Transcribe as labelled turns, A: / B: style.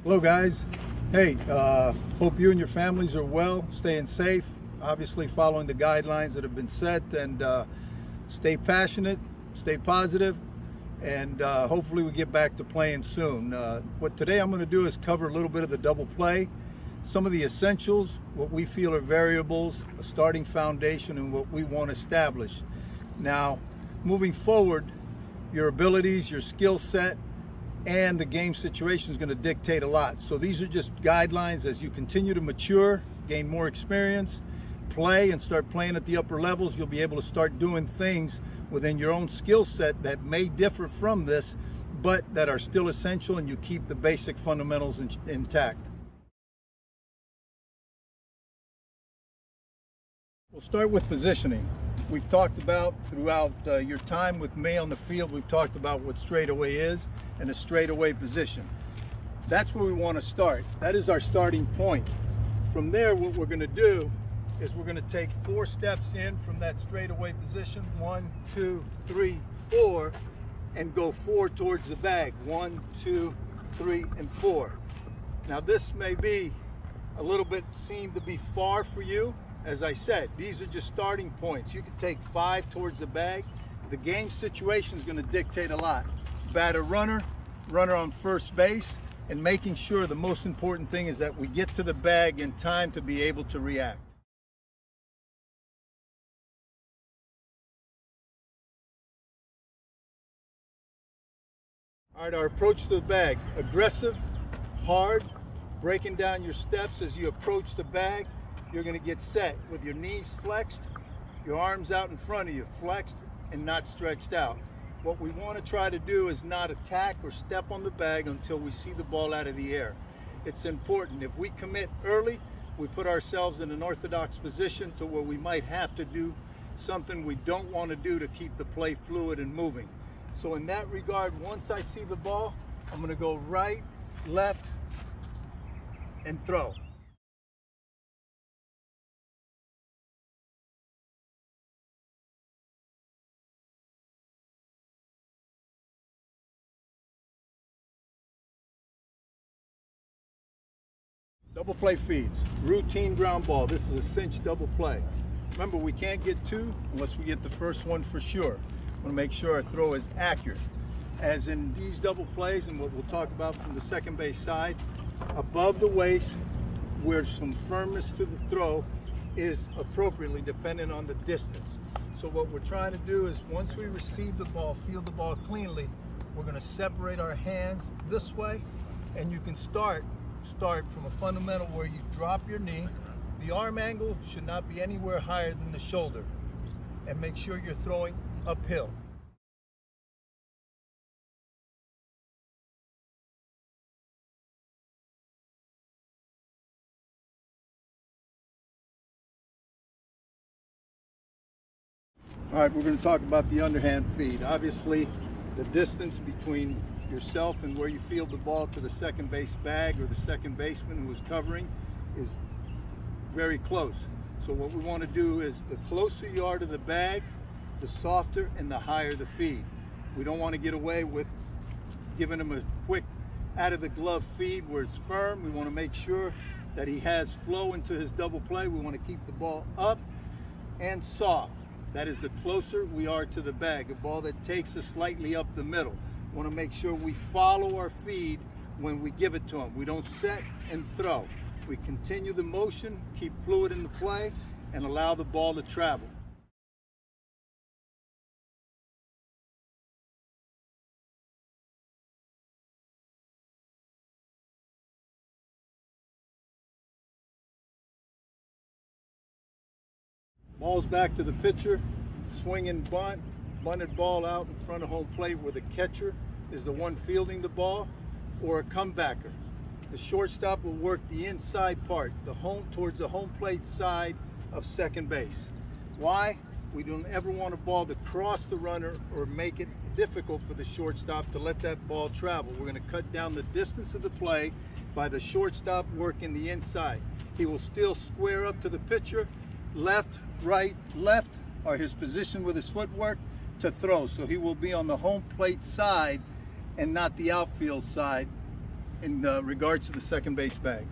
A: Hello guys. Hey, hope you and your families are well, staying safe, obviously following the guidelines that have been set, and stay passionate, stay positive, and hopefully we get back to playing soon. What today I'm going to do is cover a little bit of the double play, some of the essentials, what we feel are variables, a starting foundation, and what we want to establish. Now, moving forward, your abilities, your skill set, and the game situation is going to dictate a lot. So these are just guidelines as you continue to mature, gain more experience, play, and start playing at the upper levels. You'll be able to start doing things within your own skill set that may differ from this, but that are still essential, and you keep the basic fundamentals intact. We'll start with positioning. We've talked about throughout your time with me on the field, we've talked about what straightaway is and a straightaway position. That's where we want to start. That is our starting point. From there, what we're going to do is we're going to take 4 steps in from that straightaway position. 1, 2, 3, 4, and go 4 towards the bag. 1, 2, 3, and 4. Now this may be a little bit seem to be far for you. As I said, these are just starting points. You can take 5 towards the bag. The game situation is going to dictate a lot. Batter, runner on first base, and making sure the most important thing is that we get to the bag in time to be able to react. All right, our approach to the bag: aggressive, hard, breaking down your steps as you approach the bag. You're going to get set with your knees flexed, your arms out in front of you, flexed and not stretched out. What we want to try to do is not attack or step on the bag until we see the ball out of the air. It's important. If we commit early, we put ourselves in an orthodox position to where we might have to do something we don't want to do to keep the play fluid and moving. So in that regard, once I see the ball, I'm going to go right, left, and throw. Double play feeds, routine ground ball. This is a cinch double play. Remember, we can't get 2 unless we get the first one for sure. I want to make sure our throw is accurate. As in these double plays, and what we'll talk about from the second base side, above the waist, where some firmness to the throw is appropriately dependent on the distance. So what we're trying to do is, once we receive the ball, field the ball cleanly, we're going to separate our hands this way, and you can start from a fundamental where you drop your knee. The arm angle should not be anywhere higher than the shoulder, and make sure you're throwing uphill. All right, we're going to talk about the underhand feed. Obviously, the distance between yourself and where you field the ball to the second base bag or the second baseman who is covering is very close. So what we want to do is, the closer you are to the bag, the softer and the higher the feed. We don't want to get away with giving him a quick out of the glove feed where it's firm. We want to make sure that he has flow into his double play. We want to keep the ball up and soft. That is, the closer we are to the bag, a ball that takes us slightly up the middle. We want to make sure we follow our feed when we give it to him. We don't set and throw. We continue the motion, keep fluid in the play, and allow the ball to travel. Ball's back to the pitcher, swing and bunt, bunted ball out in front of home plate where the catcher is the one fielding the ball, or a comebacker. The shortstop will work the inside part, towards the home plate side of second base. Why? We don't ever want a ball to cross the runner or make it difficult for the shortstop to let that ball travel. We're going to cut down the distance of the play by the shortstop working the inside. He will still square up to the pitcher. Left, right, left are his position with his footwork to throw. So he will be on the home plate side and not the outfield side in regards to the second base bag.